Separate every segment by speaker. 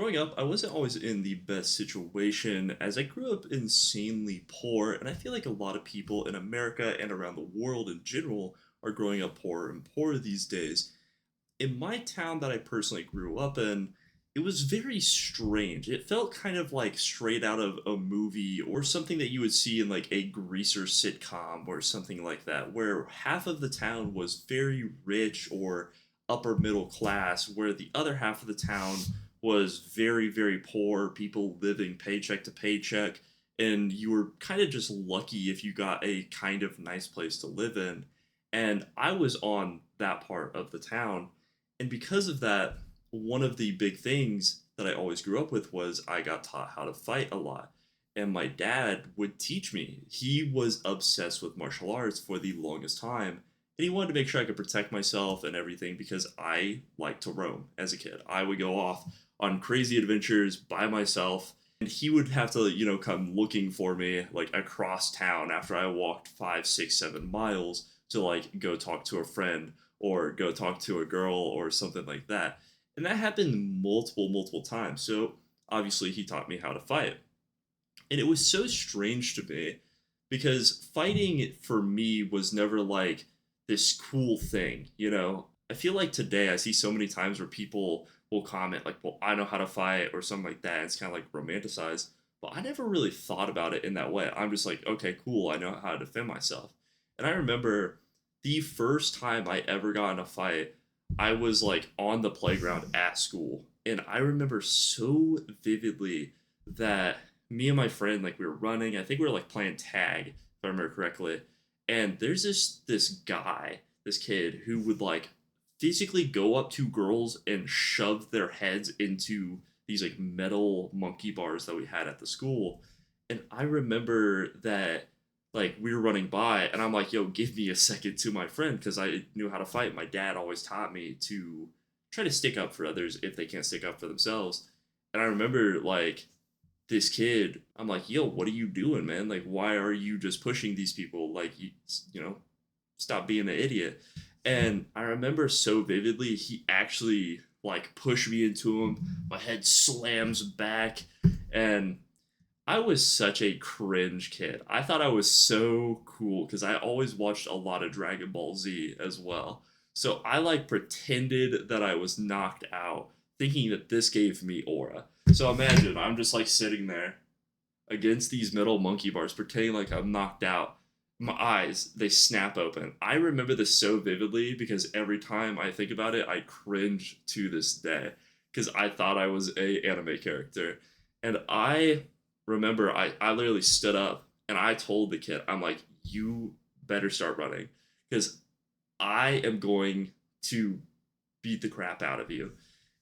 Speaker 1: growing up, I wasn't always in the best situation as I grew up insanely poor, and I feel like a lot of people in America and around the world in general are growing up poorer and poorer these days. In my town that I personally grew up in, it was very strange. It felt kind of like straight out of a movie or something that you would see in like a greaser sitcom or something like that, where half of the town was very rich or upper middle class, where the other half of the town was very, very poor, people living paycheck to paycheck, and you were kind of just lucky if you got a kind of nice place to live in. And I was on that part of the town, and because of that, one of the big things that I always grew up with was I got taught how to fight a lot. And my dad would teach me. He was obsessed with martial arts for the longest time. And he wanted to make sure I could protect myself and everything because I liked to roam as a kid. I would go off on crazy adventures by myself. And he would have to, come looking for me like across town after I walked 5, 6, 7 miles to like go talk to a friend or go talk to a girl or something like that. And that happened multiple times. So obviously he taught me how to fight. And it was so strange to me because fighting for me was never like this cool thing. I feel like today I see so many times where people will comment like, well, I know how to fight or something like that. And it's kind of like romanticized. But I never really thought about it in that way. I'm just like, okay, cool. I know how to defend myself. And I remember the first time I ever got in a fight, I was like on the playground at school. And I remember so vividly that me and my friend, like we were running, I think we were like playing tag, if I remember correctly. And there's this guy, this kid who would like physically go up to girls and shove their heads into these like metal monkey bars that we had at the school. And I remember that like we were running by and I'm like, yo, give me a second to my friend because I knew how to fight. My dad always taught me to try to stick up for others if they can't stick up for themselves. And I remember like this kid, I'm like, yo, what are you doing, man? Like, why are you just pushing these people? Like, you know, stop being an idiot. And I remember so vividly, he actually like pushed me into him. My head slams back, and I was such a cringe kid. I thought I was so cool because I always watched a lot of Dragon Ball Z as well. So I like pretended that I was knocked out, thinking that this gave me aura. So imagine I'm just like sitting there against these metal monkey bars, pretending like I'm knocked out. My eyes, they snap open. I remember this so vividly because every time I think about it, I cringe to this day because I thought I was a anime character. And I remember I literally stood up and I told the kid, I'm like, you better start running because I am going to beat the crap out of you.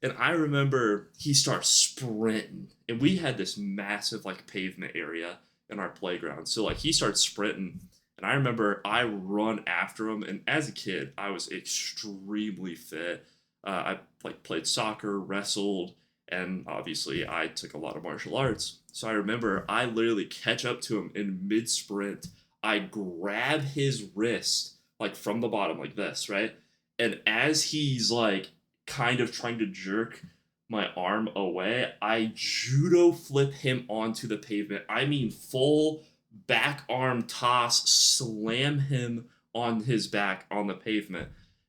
Speaker 1: And I remember he starts sprinting, and we had this massive like pavement area in our playground. So like he starts sprinting, and I remember I run after him. And as a kid, I was extremely fit. I like played soccer, wrestled, and obviously I took a lot of martial arts. So I remember I literally catch up to him in mid sprint. I grab his wrist like from the bottom like this, right? And as he's like kind of trying to jerk my arm away, I judo flip him onto the pavement. I mean, full back arm toss, slam him on his back on the pavement.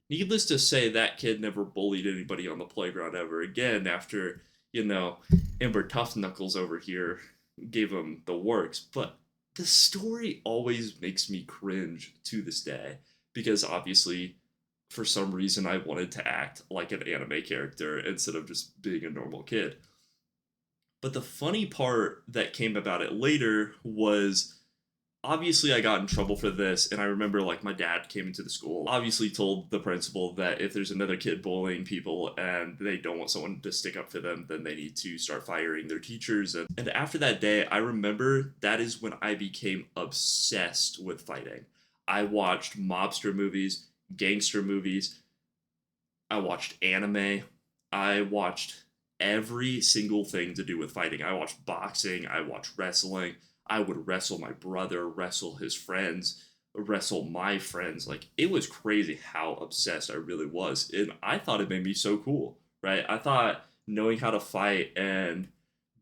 Speaker 1: Needless to say, that kid never bullied anybody on the playground ever again after, you know, Ember Tough Knuckles over here gave him the works. But the story always makes me cringe to this day because obviously for some reason I wanted to act like an anime character instead of just being a normal kid. But the funny part that came about it later was obviously I got in trouble for this, and I remember like my dad came into the school, obviously told the principal that if there's another kid bullying people and they don't want someone to stick up for them, then they need to start firing their teachers. And after that day, I remember that is when I became obsessed with fighting. I watched mobster movies, gangster movies, I watched anime. I watched every single thing to do with fighting. I watched boxing. I watched wrestling. I would wrestle my brother, wrestle his friends, wrestle my friends. Like, it was crazy how obsessed I really was. And I thought it made me so cool, right? I thought knowing how to fight and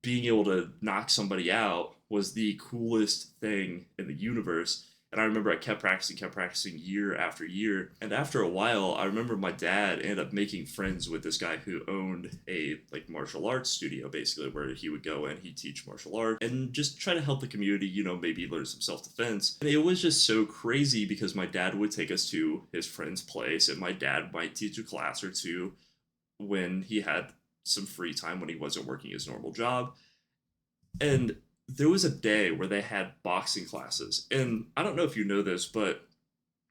Speaker 1: being able to knock somebody out was the coolest thing in the universe. And I remember I kept practicing year after year. And after a while, I remember my dad ended up making friends with this guy who owned a like martial arts studio, basically, where he would go and he'd teach martial art and just try to help the community, maybe learn some self defense. And it was just so crazy because my dad would take us to his friend's place, and my dad might teach a class or two when he had some free time when he wasn't working his normal job. And there was a day where they had boxing classes. And I don't know if you know this, but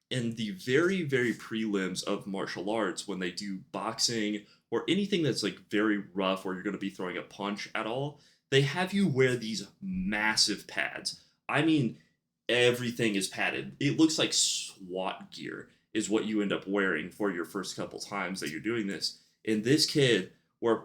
Speaker 1: in the very, very prelims of martial arts, when they do boxing or anything that's like very rough where you're going to be throwing a punch at all, they have you wear these massive pads. I mean, everything is padded. It looks like SWAT gear is what you end up wearing for your first couple times that you're doing this. And this kid, we're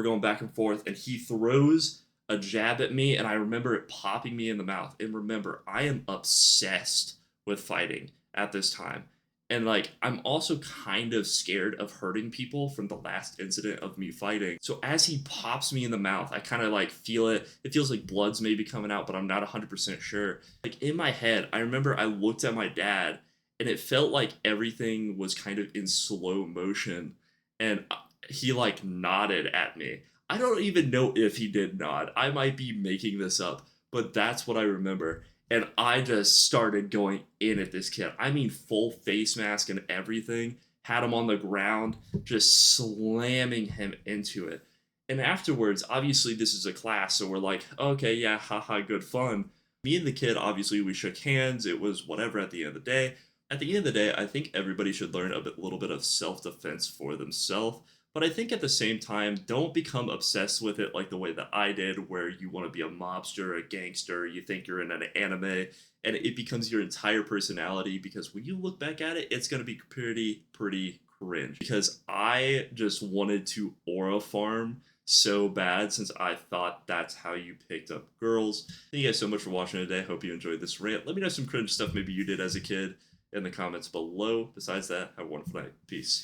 Speaker 1: going back and forth, and he throws a jab at me, and I remember it popping me in the mouth. And remember, I am obsessed with fighting at this time. And like, I'm also kind of scared of hurting people from the last incident of me fighting. So as he pops me in the mouth, I kind of like feel it. It feels like blood's maybe coming out, but I'm not 100% sure. Like in my head, I remember I looked at my dad, and it felt like everything was kind of in slow motion. And he like nodded at me. I don't even know if he did nod. I might be making this up, but that's what I remember. And I just started going in at this kid. I mean, full face mask and everything. Had him on the ground, just slamming him into it. And afterwards, obviously, this is a class, so we're like, okay, yeah, haha, good fun. Me and the kid, obviously, we shook hands. It was whatever at the end of the day. At the end of the day, I think everybody should learn little bit of self defense for themselves. But I think at the same time, don't become obsessed with it like the way that I did, where you want to be a mobster, a gangster, you think you're in an anime, and it becomes your entire personality. Because when you look back at it, it's going to be pretty cringe. Because I just wanted to aura farm so bad since I thought that's how you picked up girls. Thank you guys so much for watching today. Hope you enjoyed this rant. Let me know some cringe stuff maybe you did as a kid in the comments below. Besides that, have a wonderful night. Peace.